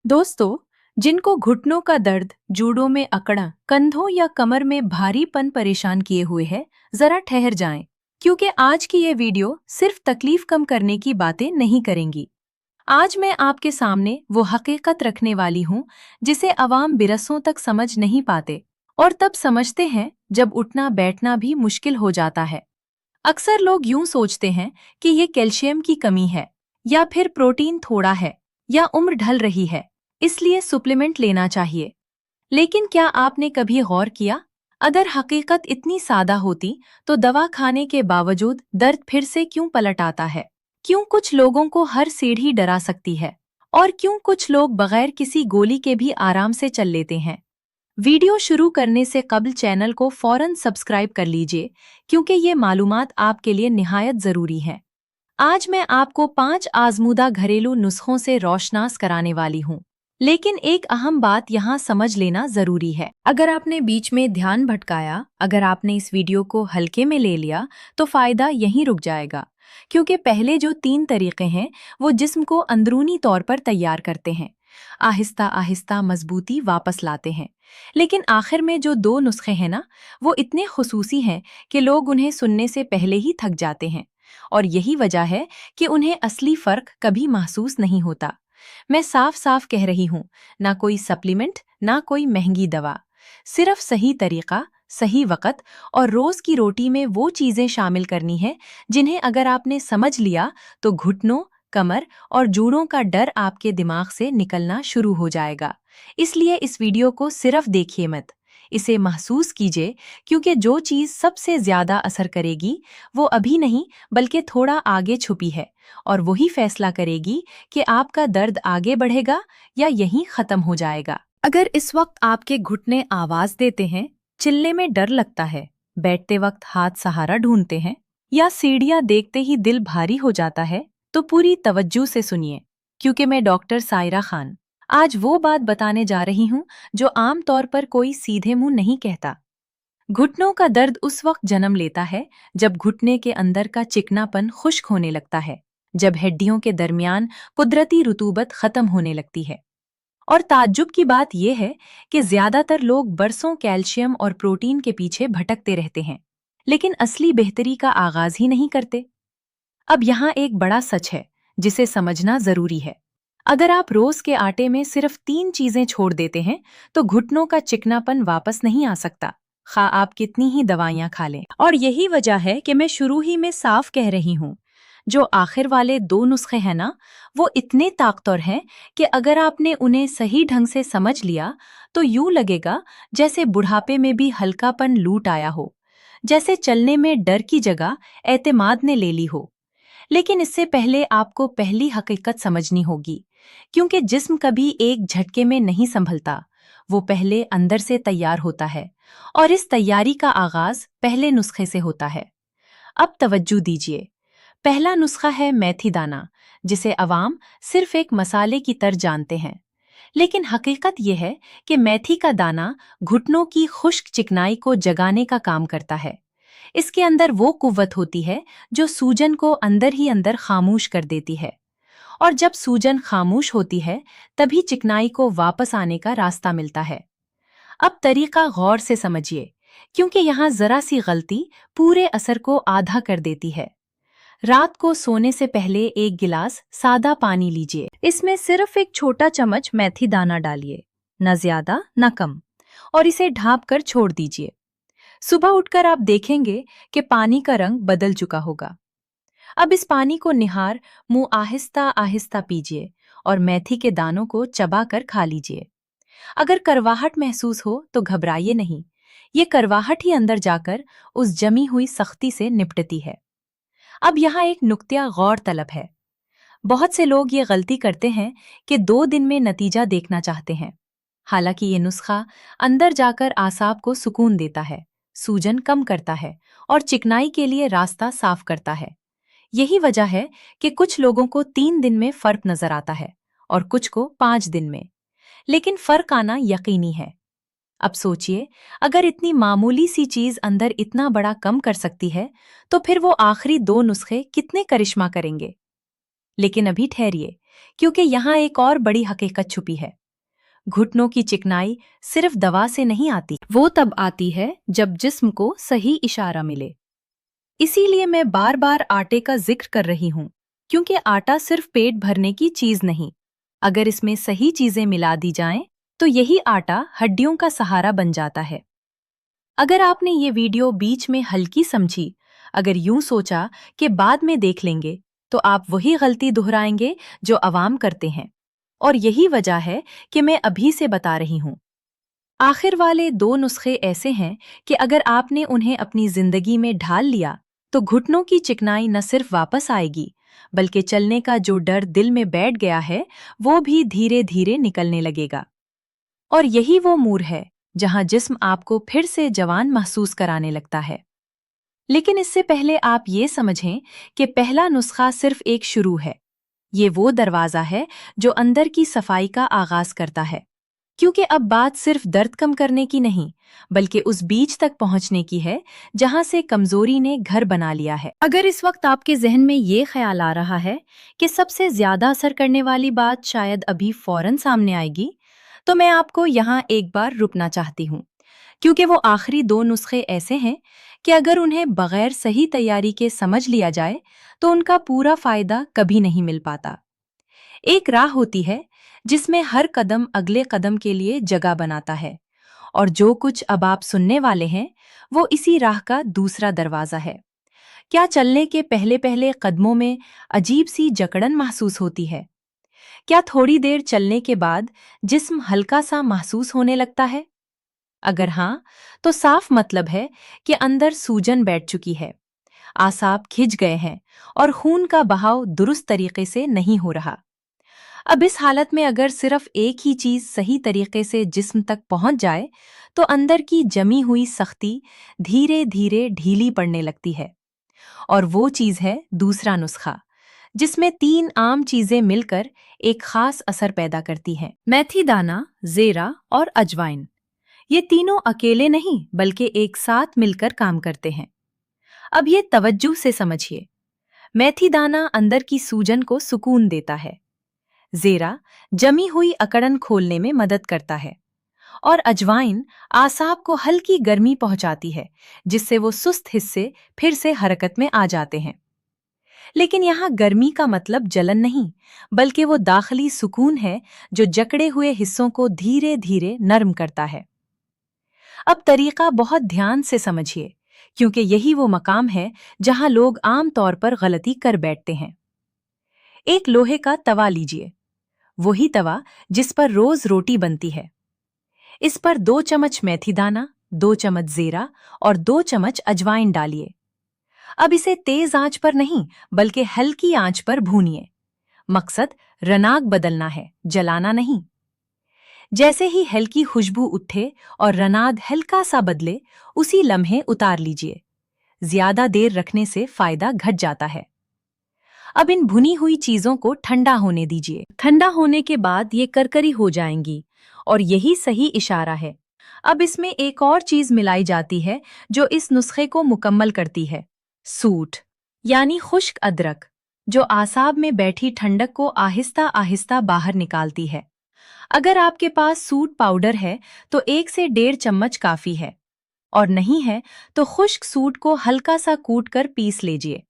दोस्तों, जिनको घुटनों का दर्द, जूड़ों में अकड़न, कंधों या कमर में भारीपन परेशान किए हुए है, जरा ठहर जाएं, क्योंकि आज की ये वीडियो सिर्फ तकलीफ कम करने की बातें नहीं करेंगी। आज मैं आपके सामने वो हकीकत रखने वाली हूँ जिसे अवाम बिरसों तक समझ नहीं पाते और तब समझते हैं जब उठना बैठना भी मुश्किल हो जाता है। अक्सर लोग यूं सोचते हैं कि ये कैल्शियम की कमी है, या फिर प्रोटीन थोड़ा है, या उम्र ढल रही है, इसलिए सप्लीमेंट लेना चाहिए। लेकिन क्या आपने कभी गौर किया, अगर हकीकत इतनी सादा होती तो दवा खाने के बावजूद दर्द फिर से क्यों पलट आता है? क्यों कुछ लोगों को हर सीढ़ी डरा सकती है, और क्यों कुछ लोग बगैर किसी गोली के भी आराम से चल लेते हैं? वीडियो शुरू करने से कबल चैनल को फौरन सब्सक्राइब कर लीजिए, क्योंकि ये मालूमात आपके लिए निहायत ज़रूरी है। आज मैं आपको 5 आजमूदा घरेलू नुस्खों से रोशनास कराने वाली हूँ। लेकिन एक अहम बात यहाँ समझ लेना ज़रूरी है। अगर आपने बीच में ध्यान भटकाया, अगर आपने इस वीडियो को हल्के में ले लिया, तो फ़ायदा यहीं रुक जाएगा। क्योंकि पहले जो 3 तरीक़े हैं, वो जिस्म को अंदरूनी तौर पर तैयार करते हैं, आहिस्ता आहिस्ता मजबूती वापस लाते हैं। लेकिन आखिर में जो 2 नुस्खे हैं ना, वो इतने खुसूसी हैं कि लोग उन्हें सुनने से पहले ही थक जाते हैं। और यही वजह है कि उन्हें असली फर्क कभी महसूस नहीं होता। मैं साफ साफ कह रही हूँ, ना कोई सप्लीमेंट, ना कोई महंगी दवा, सिर्फ सही तरीका, सही वक़्त और रोज की रोटी में वो चीजें शामिल करनी है जिन्हें अगर आपने समझ लिया तो घुटनों, कमर और जूड़ों का डर आपके दिमाग से निकलना शुरू हो जाएगा। इसलिए इस वीडियो को सिर्फ देखिए मत, इसे महसूस कीजिए, क्योंकि जो चीज़ सबसे ज़्यादा असर करेगी वो अभी नहीं बल्कि थोड़ा आगे छुपी है, और वही फैसला करेगी कि आपका दर्द आगे बढ़ेगा या यहीं ख़त्म हो जाएगा। अगर इस वक्त आपके घुटने आवाज़ देते हैं, चिल्ले में डर लगता है, बैठते वक्त हाथ सहारा ढूंढते हैं, या सीढ़ियाँ देखते ही दिल भारी हो जाता है, तो पूरी तवज्जो से सुनिए, क्योंकि मैं डॉक्टर सायरा खान आज वो बात बताने जा रही हूँ जो आम तौर पर कोई सीधे मुंह नहीं कहता। घुटनों का दर्द उस वक्त जन्म लेता है जब घुटने के अंदर का चिकनापन खुश्क होने लगता है, जब हड्डियों के दरमियान कुदरती रुतूबत खत्म होने लगती है। और ताज्जुब की बात यह है कि ज्यादातर लोग बरसों कैल्शियम और प्रोटीन के पीछे भटकते रहते हैं, लेकिन असली बेहतरी का आगाज ही नहीं करते। अब यहाँ एक बड़ा सच है जिसे समझना जरूरी है। अगर आप रोज के आटे में सिर्फ 3 चीजें छोड़ देते हैं, तो घुटनों का चिकनापन वापस नहीं आ सकता, खा आप कितनी ही दवाइयां खा लें। और यही वजह है कि मैं शुरू ही में साफ कह रही हूँ, जो आखिर वाले 2 नुस्खे हैं ना, वो इतने ताकतवर हैं कि अगर आपने उन्हें सही ढंग से समझ लिया तो यूं लगेगा जैसे बुढ़ापे में भी हल्कापन लूट आया हो, जैसे चलने में डर की जगह एतमाद ने ले ली हो। लेकिन इससे पहले आपको पहली हकीकत समझनी होगी, क्योंकि जिस्म कभी एक झटके में नहीं संभलता, वो पहले अंदर से तैयार होता है, और इस तैयारी का आगाज पहले नुस्खे से होता है। अब तवज्जो दीजिए। पहला नुस्खा है मेथी दाना, जिसे अवाम सिर्फ एक मसाले की तरह जानते हैं। लेकिन हकीकत यह है कि मेथी का दाना घुटनों की खुश्क चिकनाई को जगाने का काम करता है। इसके अंदर वो कुव्वत होती है जो सूजन को अंदर ही अंदर खामोश कर देती है, और जब सूजन खामोश होती है तभी चिकनाई को वापस आने का रास्ता मिलता है। अब तरीका गौर से समझिए, क्योंकि यहाँ जरा सी गलती पूरे असर को आधा कर देती है। रात को सोने से पहले एक गिलास सादा पानी लीजिए, इसमें सिर्फ एक छोटा चम्मच मेथी दाना डालिए, न ज्यादा न कम, और इसे ढाँप कर छोड़ दीजिए। सुबह उठकर आप देखेंगे कि पानी का रंग बदल चुका होगा। अब इस पानी को निहार मुंह आहिस्ता आहिस्ता पीजिए और मेथी के दानों को चबाकर खा लीजिए। अगर करवाहट महसूस हो तो घबराइए नहीं, ये करवाहट ही अंदर जाकर उस जमी हुई सख्ती से निपटती है। अब यहाँ एक नुक्ता गौर तलब है। बहुत से लोग ये गलती करते हैं कि 2 दिन में नतीजा देखना चाहते हैं। हालांकि ये नुस्खा अंदर जाकर आसाब को सुकून देता है, सूजन कम करता है और चिकनाई के लिए रास्ता साफ करता है। यही वजह है कि कुछ लोगों को 3 दिन में फर्क नजर आता है और कुछ को 5 दिन में, लेकिन फर्क आना यकीनी है। अब सोचिए, अगर इतनी मामूली सी चीज अंदर इतना बड़ा कम कर सकती है, तो फिर वो आखिरी 2 नुस्खे कितने करिश्मा करेंगे। लेकिन अभी ठहरिए, क्योंकि यहाँ एक और बड़ी हकीकत छुपी है। घुटनों की चिकनाई सिर्फ दवा से नहीं आती, वो तब आती है जब जिस्म को सही इशारा मिले। इसीलिए मैं बार बार आटे का जिक्र कर रही हूँ, क्योंकि आटा सिर्फ पेट भरने की चीज नहीं, अगर इसमें सही चीजें मिला दी जाएं, तो यही आटा हड्डियों का सहारा बन जाता है। अगर आपने ये वीडियो बीच में हल्की समझी, अगर यूं सोचा कि बाद में देख लेंगे, तो आप वही गलती दोहराएंगे जो अवाम करते हैं। और यही वजह है कि मैं अभी से बता रही हूँ। आखिर वाले 2 नुस्खे ऐसे हैं कि अगर आपने उन्हें अपनी जिंदगी में ढाल लिया, तो घुटनों की चिकनाई न सिर्फ वापस आएगी, बल्कि चलने का जो डर दिल में बैठ गया है, वो भी धीरे धीरे निकलने लगेगा। और यही वो मोड़ है जहां जिस्म आपको फिर से जवान महसूस कराने लगता है। लेकिन इससे पहले आप ये समझें कि पहला नुस्खा सिर्फ एक शुरू है। ये वो दरवाजा है जो अंदर की सफाई का आगाज करता है। क्योंकि अब बात सिर्फ दर्द कम करने की नहीं, बल्कि उस बीच तक पहुंचने की है जहां से कमजोरी ने घर बना लिया है। अगर इस वक्त आपके जहन में ये ख्याल आ रहा है कि सबसे ज्यादा असर करने वाली बात शायद अभी फौरन सामने आएगी, तो मैं आपको यहाँ एक बार रुकना चाहती हूँ, क्योंकि वो आखिरी 2 नुस्खे ऐसे हैं कि अगर उन्हें बगैर सही तैयारी के समझ लिया जाए, तो उनका पूरा फायदा कभी नहीं मिल पाता। एक राह होती है जिसमें हर कदम अगले कदम के लिए जगह बनाता है, और जो कुछ अब आप सुनने वाले हैं, वो इसी राह का दूसरा दरवाजा है। क्या चलने के पहले पहले कदमों में अजीब सी जकड़न महसूस होती है? क्या थोड़ी देर चलने के बाद जिस्म हल्का सा महसूस होने लगता है? अगर हाँ, तो साफ मतलब है कि अंदर सूजन बैठ चुकी है, आसाब खिंच गए हैं और खून का बहाव दुरुस्त तरीके से नहीं हो रहा। अब इस हालत में अगर सिर्फ एक ही चीज सही तरीके से जिस्म तक पहुंच जाए, तो अंदर की जमी हुई सख्ती धीरे धीरे ढीली पड़ने लगती है। और वो चीज है दूसरा नुस्खा, जिसमें 3 आम चीजें मिलकर एक खास असर पैदा करती हैं। मेथी दाना, जीरा और अजवाइन। ये तीनों अकेले नहीं, बल्कि एक साथ मिलकर काम करते हैं। अब ये तवज्जो से समझिए। मेथी दाना अंदर की सूजन को सुकून देता है। जीरा जमी हुई अकड़न खोलने में मदद करता है। और अजवाइन आसाब को हल्की गर्मी पहुंचाती है, जिससे वो सुस्त हिस्से फिर से हरकत में आ जाते हैं। लेकिन यहाँ गर्मी का मतलब जलन नहीं, बल्कि वो दाखिली सुकून है जो जकड़े हुए हिस्सों को धीरे धीरे नरम करता है। अब तरीका बहुत ध्यान से समझिए, क्योंकि यही वो मकाम है जहां लोग आम तौर पर गलती कर बैठते हैं। एक लोहे का तवा लीजिए, वही तवा जिस पर रोज रोटी बनती है। इस पर 2 चम्मच मेथी दाना, 2 चम्मच जीरा और 2 चम्मच अजवाइन डालिए। अब इसे तेज आंच पर नहीं, बल्कि हल्की आंच पर भूनिए। मकसद रनाग बदलना है, जलाना नहीं। जैसे ही हल्की खुशबू उठे और रनाद हल्का सा बदले, उसी लम्हे उतार लीजिए। ज्यादा देर रखने से फायदा घट जाता है। अब इन भुनी हुई चीजों को ठंडा होने दीजिए। ठंडा होने के बाद ये करकरी हो जाएंगी, और यही सही इशारा है। अब इसमें एक और चीज मिलाई जाती है जो इस नुस्खे को मुकम्मल करती है। सूट, यानी खुश्क अदरक, जो आसाब में बैठी ठंडक को आहिस्ता आहिस्ता बाहर निकालती है। अगर आपके पास सूट पाउडर है, तो 1 से 1.5 चम्मच काफी है, और नहीं है तो खुश्क सूट को हल्का सा कूट कर पीस लीजिए।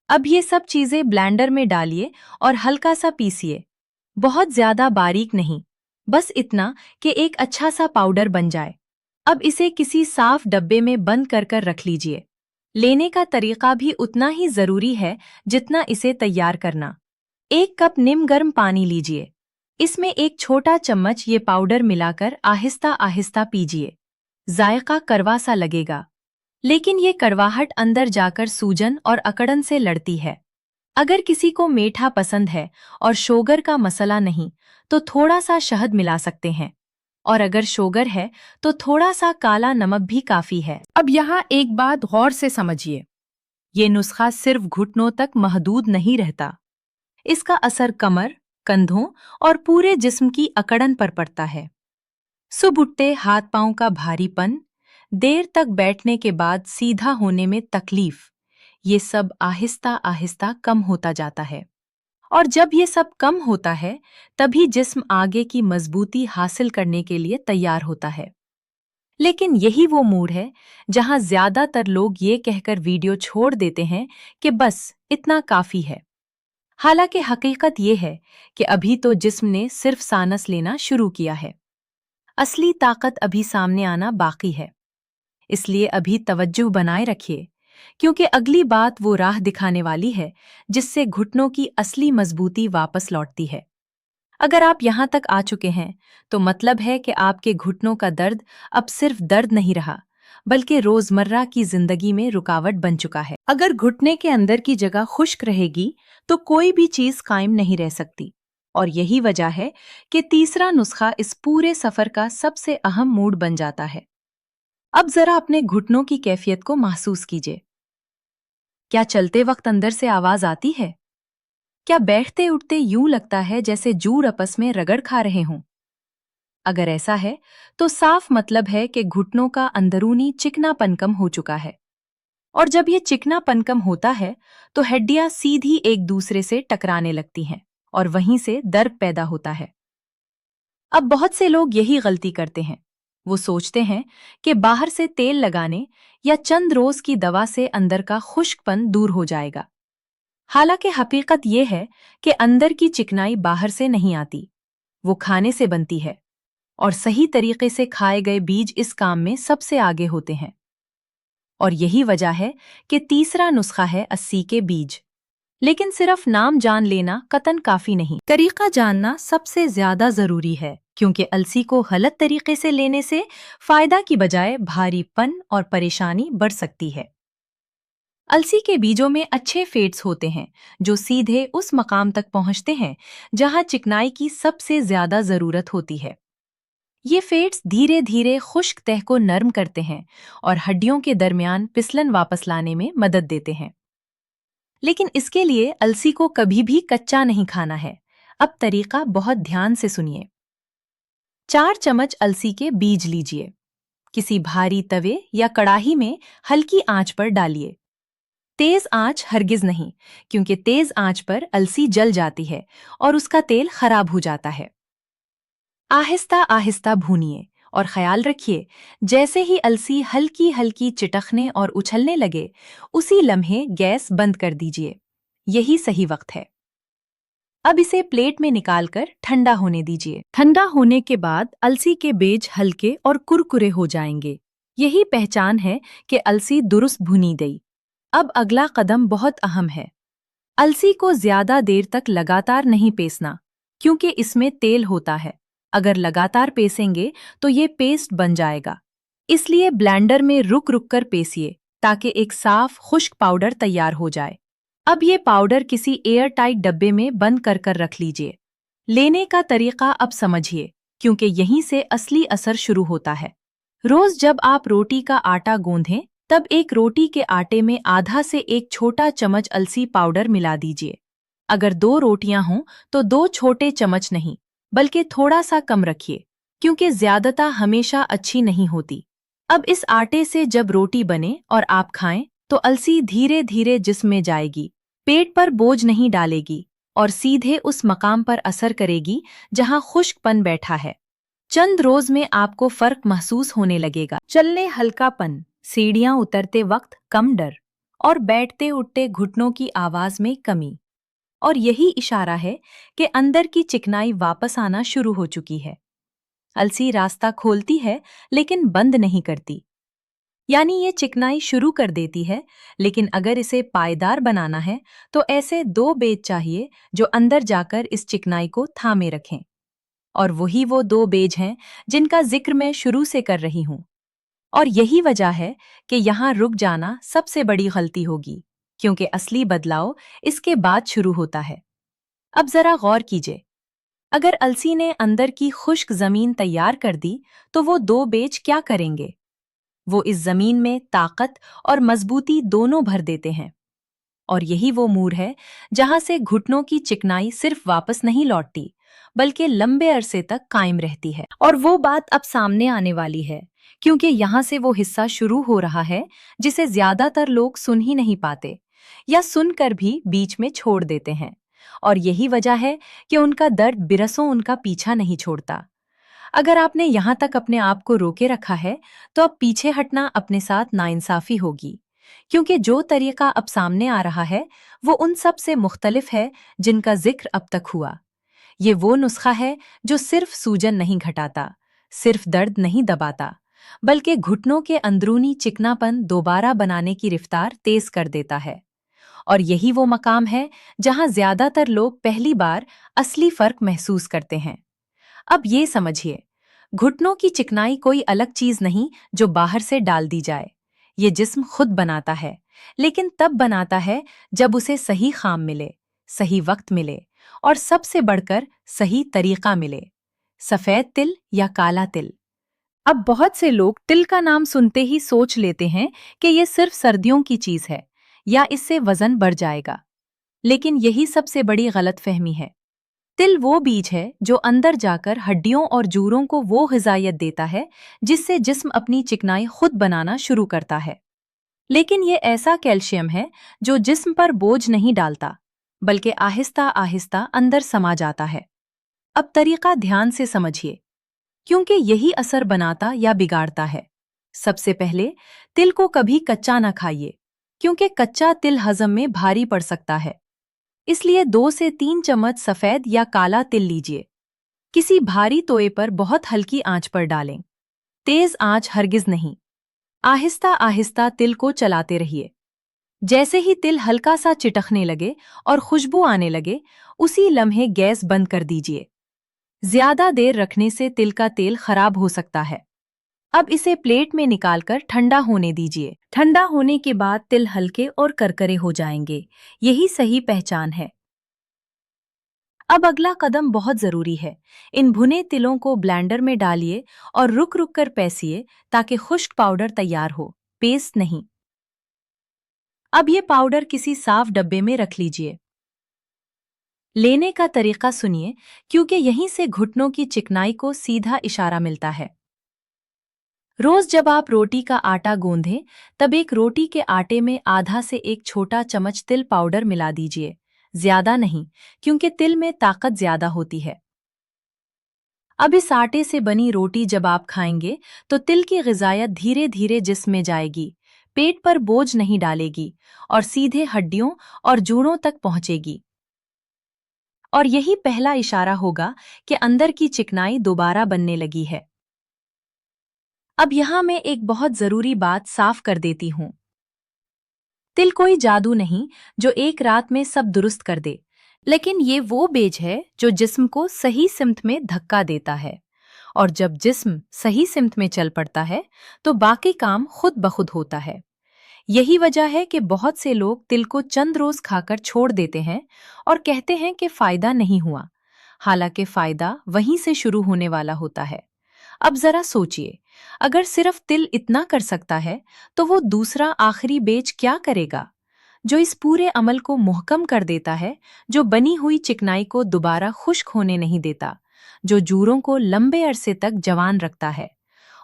अब ये सब चीजें ब्लेंडर में डालिए और हल्का सा पीसिए। बहुत ज्यादा बारीक नहीं, बस इतना कि एक अच्छा सा पाउडर बन जाए। अब इसे किसी साफ डब्बे में बंद कर रख लीजिए। लेने का तरीका भी उतना ही जरूरी है जितना इसे तैयार करना। 1 कप निम गर्म पानी लीजिए। इसमें 1 छोटा चम्मच ये पाउडर मिलाकर आहिस्ता आहिस्ता पीजिए। जायका कड़वा सा लगेगा, लेकिन ये कड़वाहट अंदर जाकर सूजन और अकड़न से लड़ती है। अगर किसी को मीठा पसंद है और शुगर का मसला नहीं, तो थोड़ा सा शहद मिला सकते हैं, और अगर शुगर है तो थोड़ा सा काला नमक भी काफी है। अब यहाँ एक बात गौर से समझिए, ये नुस्खा सिर्फ घुटनों तक महदूद नहीं रहता। इसका असर कमर, कंधों और पूरे जिस्म की अकड़न पर पड़ता है। सुबह उठते हाथ पांव का भारीपन, देर तक बैठने के बाद सीधा होने में तकलीफ, ये सब आहिस्ता आहिस्ता कम होता जाता है। और जब ये सब कम होता है तभी जिस्म आगे की मजबूती हासिल करने के लिए तैयार होता है। लेकिन यही वो मोड़ है जहां ज्यादातर लोग ये कहकर वीडियो छोड़ देते हैं कि बस इतना काफी है। हालांकि हकीकत ये है कि अभी तो जिस्म ने सिर्फ सांस लेना शुरू किया है। असली ताकत अभी सामने आना बाकी है। इसलिए अभी तवज्जो बनाए रखिए, क्योंकि अगली बात वो राह दिखाने वाली है जिससे घुटनों की असली मजबूती वापस लौटती है। अगर आप यहाँ तक आ चुके हैं तो मतलब है कि आपके घुटनों का दर्द अब सिर्फ दर्द नहीं रहा, बल्कि रोजमर्रा की जिंदगी में रुकावट बन चुका है। अगर घुटने के अंदर की जगह खुश्क रहेगी तो कोई भी चीज कायम नहीं रह सकती। और यही वजह है कि तीसरा नुस्खा इस पूरे सफर का सबसे अहम मूड बन जाता है। अब जरा अपने घुटनों की कैफियत को महसूस कीजिए। क्या चलते वक्त अंदर से आवाज आती है? क्या बैठते उठते यूं लगता है जैसे जूड़ आपस में रगड़ खा रहे हों? अगर ऐसा है तो साफ मतलब है कि घुटनों का अंदरूनी चिकनापन कम हो चुका है। और जब ये चिकनापन कम होता है तो हड्डियां सीधी एक दूसरे से टकराने लगती हैं और वहीं से दर्द पैदा होता है। अब बहुत से लोग यही गलती करते हैं। वो सोचते हैं कि बाहर से तेल लगाने या चंद रोज की दवा से अंदर का खुश्कपन दूर हो जाएगा। हालांकि हकीकत यह है कि अंदर की चिकनाई बाहर से नहीं आती, वो खाने से बनती है। और सही तरीके से खाए गए बीज इस काम में सबसे आगे होते हैं। और यही वजह है कि तीसरा नुस्खा है 80 के बीज। लेकिन सिर्फ नाम जान लेना कतन काफी नहीं, तरीका जानना सबसे ज्यादा जरूरी है, क्योंकि अलसी को गलत तरीके से लेने से फायदा की बजाय भारीपन और परेशानी बढ़ सकती है। अलसी के बीजों में अच्छे फेट्स होते हैं जो सीधे उस मकाम तक पहुंचते हैं जहां चिकनाई की सबसे ज्यादा जरूरत होती है। ये फेट्स धीरे धीरे खुश्क तह को नरम करते हैं और हड्डियों के दरमियान फिसलन वापस लाने में मदद देते हैं। लेकिन इसके लिए अलसी को कभी भी कच्चा नहीं खाना है। अब तरीका बहुत ध्यान से सुनिए। 4 चम्मच अलसी के बीज लीजिए। किसी भारी तवे या कड़ाही में हल्की आंच पर डालिए। तेज आंच हरगिज नहीं, क्योंकि तेज आंच पर अलसी जल जाती है और उसका तेल खराब हो जाता है। आहिस्ता आहिस्ता भूनिए और ख्याल रखिए, जैसे ही अलसी हल्की हल्की चिटकने और उछलने लगे उसी लम्हे गैस बंद कर दीजिए। यही सही वक्त है। अब इसे प्लेट में निकालकर ठंडा होने दीजिए। ठंडा होने के बाद अलसी के बीज हल्के और कुरकुरे हो जाएंगे। यही पहचान है कि अलसी दुरुस्त भुनी गई। अब अगला कदम बहुत अहम है। अलसी को ज्यादा देर तक लगातार नहीं पेसना, क्योंकि इसमें तेल होता है। अगर लगातार पेसेंगे तो ये पेस्ट बन जाएगा। इसलिए ब्लेंडर में रुक रुक कर पेसिए ताकि एक साफ खुश्क पाउडर तैयार हो जाए। अब ये पाउडर किसी एयर टाइट डब्बे में बंद कर रख लीजिए। लेने का तरीका अब समझिए, क्योंकि यहीं से असली असर शुरू होता है। रोज जब आप रोटी का आटा गूंधें तब एक रोटी के आटे में आधा से एक छोटा चम्मच अलसी पाउडर मिला दीजिए। अगर 2 रोटियां हों तो 2 छोटे चम्मच नहीं, बल्कि थोड़ा सा कम रखिए, क्योंकि ज्यादता हमेशा अच्छी नहीं होती। अब इस आटे से जब रोटी बने और आप खाएं तो अलसी धीरे धीरे जिस्म में जाएगी, पेट पर बोझ नहीं डालेगी और सीधे उस मकाम पर असर करेगी जहां खुश्कपन बैठा है। चंद रोज में आपको फर्क महसूस होने लगेगा। चलने हल्कापन, सीढ़ियां उतरते वक्त कम डर और बैठते उठते घुटनों की आवाज में कमी। और यही इशारा है कि अंदर की चिकनाई वापस आना शुरू हो चुकी है। अलसी रास्ता खोलती है लेकिन बंद नहीं करती। यानी ये चिकनाई शुरू कर देती है, लेकिन अगर इसे पायदार बनाना है तो ऐसे 2 बेज चाहिए जो अंदर जाकर इस चिकनाई को थामे रखें। और वही वो 2 बेज हैं जिनका जिक्र मैं शुरू से कर रही हूं। और यही वजह है कि यहाँ रुक जाना सबसे बड़ी गलती होगी, क्योंकि असली बदलाव इसके बाद शुरू होता है। अब जरा गौर कीजिए, अगर अलसी ने अंदर की खुश्क जमीन तैयार कर दी तो वो 2 बेज क्या करेंगे? वो इस जमीन में ताकत और मजबूती दोनों भर देते हैं। और यही वो मूड है जहां से घुटनों की चिकनाई सिर्फ वापस नहीं लौटती, बल्कि लंबे अरसे तक कायम रहती है। और वो बात अब सामने आने वाली है, क्योंकि यहाँ से वो हिस्सा शुरू हो रहा है जिसे ज्यादातर लोग सुन ही नहीं पाते या सुनकर भी बीच में छोड़ देते हैं। और यही वजह है कि उनका दर्द बिरसों उनका पीछा नहीं छोड़ता। अगर आपने यहाँ तक अपने आप को रोके रखा है, तो अब पीछे हटना अपने साथ नाइंसाफी होगी, क्योंकि जो तरीका अब सामने आ रहा है वो उन सब से मुख्तलिफ है जिनका जिक्र अब तक हुआ। ये वो नुस्खा है जो सिर्फ सूजन नहीं घटाता, सिर्फ दर्द नहीं दबाता, बल्कि घुटनों के अंदरूनी चिकनापन दोबारा बनाने की रफ्तार तेज कर देता है। और यही वो मकाम है जहां ज्यादातर लोग पहली बार असली फर्क महसूस करते हैं। अब ये समझिए, घुटनों की चिकनाई कोई अलग चीज नहीं जो बाहर से डाल दी जाए। ये जिस्म खुद बनाता है, लेकिन तब बनाता है जब उसे सही खाम मिले, सही वक्त मिले और सबसे बढ़कर सही तरीका मिले। सफेद तिल या काला तिल। अब बहुत से लोग तिल का नाम सुनते ही सोच लेते हैं कि ये सिर्फ सर्दियों की चीज है या इससे वजन बढ़ जाएगा। लेकिन यही सबसे बड़ी गलतफहमी है। तिल वो बीज है जो अंदर जाकर हड्डियों और जूड़ों को वो ग़िज़ाइयत देता है जिससे जिस्म अपनी चिकनाई खुद बनाना शुरू करता है। लेकिन ये ऐसा कैल्शियम है जो जिस्म पर बोझ नहीं डालता, बल्कि आहिस्ता आहिस्ता अंदर समा जाता है। अब तरीका ध्यान से समझिए, क्योंकि यही असर बनाता या बिगाड़ता है। सबसे पहले, तिल को कभी कच्चा ना खाइए, क्योंकि कच्चा तिल हजम में भारी पड़ सकता है। इसलिए 2 से 3 चम्मच सफेद या काला तिल लीजिए। किसी भारी तोए पर बहुत हल्की आंच पर डालें। तेज आंच हरगिज नहीं। आहिस्ता आहिस्ता तिल को चलाते रहिए। जैसे ही तिल हल्का सा चिटकने लगे और खुशबू आने लगे, उसी लम्हे गैस बंद कर दीजिए। ज्यादा देर रखने से तिल का तेल खराब हो सकता है। अब इसे प्लेट में निकालकर ठंडा होने दीजिए। ठंडा होने के बाद तिल हल्के और करकरे हो जाएंगे। यही सही पहचान है। अब अगला कदम बहुत जरूरी है। इन भुने तिलों को ब्लेंडर में डालिए और रुक रुक कर पीसिए ताकि खुश्क पाउडर तैयार हो, पेस्ट नहीं। अब ये पाउडर किसी साफ डब्बे में रख लीजिए। लेने का तरीका सुनिए, क्योंकि यहीं से घुटनों की चिकनाई को सीधा इशारा मिलता है। रोज जब आप रोटी का आटा गूंधें, तब एक रोटी के आटे में आधा से 1 छोटा चम्मच तिल पाउडर मिला दीजिए। ज्यादा नहीं, क्योंकि तिल में ताकत ज्यादा होती है। अब इस आटे से बनी रोटी जब आप खाएंगे, तो तिल की ग़िज़ायत धीरे धीरे जिस्म में जाएगी, पेट पर बोझ नहीं डालेगी और सीधे हड्डियों और जूड़ों तक पहुंचेगी। और यही पहला इशारा होगा कि अंदर की चिकनाई दोबारा बनने लगी है। अब यहाँ मैं एक बहुत जरूरी बात साफ कर देती हूँ। तिल कोई जादू नहीं जो एक रात में सब दुरुस्त कर दे, लेकिन ये वो बेज है जो जिस्म को सही सिमत में धक्का देता है। और जब जिस्म सही सिमत में चल पड़ता है, तो बाकी काम खुद ब खुद होता है। यही वजह है कि बहुत से लोग तिल को चंद रोज खाकर छोड़ देते हैं और कहते हैं कि फायदा नहीं हुआ, हालांकि फायदा वहीं से शुरू होने वाला होता है। अब जरा सोचिए, अगर सिर्फ तिल इतना कर सकता है, तो वो दूसरा आखिरी बेज क्या करेगा, जो इस पूरे अमल को मुहकम कर देता है, जो बनी हुई चिकनाई को दोबारा खुश्क होने नहीं देता, जो जूड़ों को लंबे अरसे तक जवान रखता है।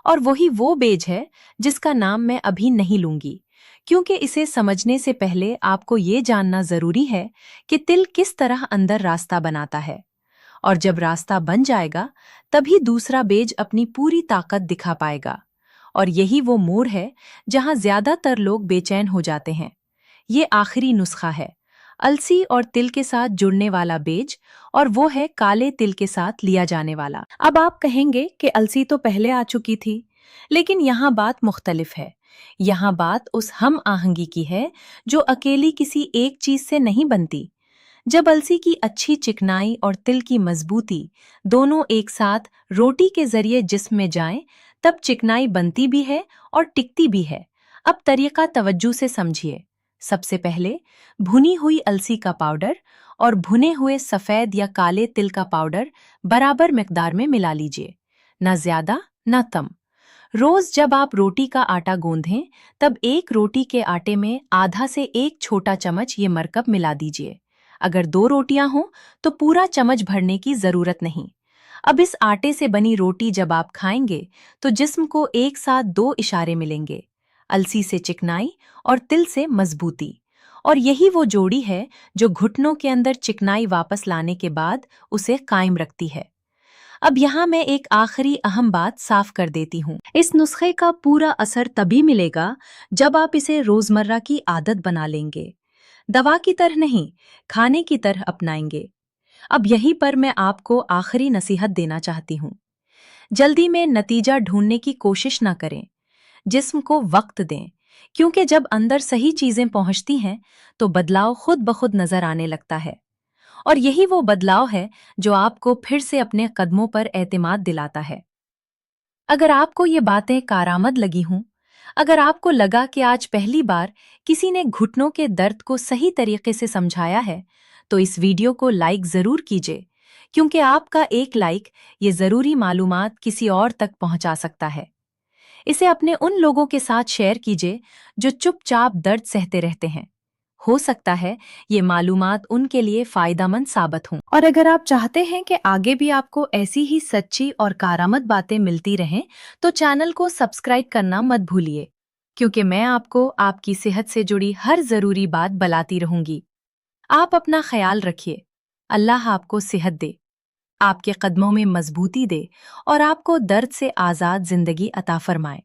और वही वो बेज है जिसका नाम मैं अभी नहीं लूंगी, क्योंकि इसे समझने से पहले आपको ये जानना जरूरी है कि तिल किस तरह अंदर रास्ता बनाता है। और जब रास्ता बन जाएगा, तभी दूसरा बेज अपनी पूरी ताकत दिखा पाएगा। और यही वो मोड़ है जहां ज्यादातर लोग बेचैन हो जाते हैं। ये आखिरी नुस्खा है, अलसी और तिल के साथ जुड़ने वाला बेज, और वो है काले तिल के साथ लिया जाने वाला। अब आप कहेंगे कि अलसी तो पहले आ चुकी थी, लेकिन यहाँ बात मुख्तलिफ है। यहाँ बात उस हम आहंगी की है जो अकेली किसी एक चीज से नहीं बनती। जब अलसी की अच्छी चिकनाई और तिल की मजबूती दोनों एक साथ रोटी के जरिए जिस्म में जाएं, तब चिकनाई बनती भी है और टिकती भी है। अब तरीका तवज्जो से समझिए। सबसे पहले भुनी हुई अलसी का पाउडर और भुने हुए सफेद या काले तिल का पाउडर बराबर मिकदार में मिला लीजिए, ना ज्यादा ना कम। रोज जब आप रोटी का आटा गूंधें, तब एक रोटी के आटे में आधा से 1 छोटा चम्मच ये मरकब मिला दीजिए। अगर 2 रोटियां हों तो पूरा चम्मच भरने की जरूरत नहीं। अब इस आटे से बनी रोटी जब आप खाएंगे, तो जिस्म को एक साथ 2 इशारे मिलेंगे, अलसी से चिकनाई और तिल से मजबूती। और यही वो जोड़ी है जो घुटनों के अंदर चिकनाई वापस लाने के बाद उसे कायम रखती है। अब यहाँ मैं एक आखिरी अहम बात साफ कर देती हूँ। इस नुस्खे का पूरा असर तभी मिलेगा जब आप इसे रोजमर्रा की आदत बना लेंगे, दवा की तरह नहीं, खाने की तरह अपनाएंगे। अब यहीं पर मैं आपको आखिरी नसीहत देना चाहती हूँ। जल्दी में नतीजा ढूंढने की कोशिश ना करें, जिस्म को वक्त दें, क्योंकि जब अंदर सही चीजें पहुंचती हैं तो बदलाव खुद ब खुद नजर आने लगता है। और यही वो बदलाव है जो आपको फिर से अपने कदमों पर एतमाद दिलाता है। अगर आपको ये बातें कारआमद लगी हों, अगर आपको लगा कि आज पहली बार किसी ने घुटनों के दर्द को सही तरीके से समझाया है, तो इस वीडियो को लाइक ज़रूर कीजिए, क्योंकि आपका एक लाइक ये ज़रूरी मालूमात किसी और तक पहुंचा सकता है। इसे अपने उन लोगों के साथ शेयर कीजिए जो चुपचाप दर्द सहते रहते हैं। हो सकता है ये मालूमात उनके लिए फायदेमंद साबित हों। और अगर आप चाहते हैं कि आगे भी आपको ऐसी ही सच्ची और कारामद बातें मिलती रहें, तो चैनल को सब्सक्राइब करना मत भूलिए, क्योंकि मैं आपको आपकी सेहत से जुड़ी हर जरूरी बात बताती रहूंगी। आप अपना ख्याल रखिए। अल्लाह आपको सेहत दे, आपके कदमों में मजबूती दे और आपको दर्द से आज़ाद जिंदगी अता फरमाए।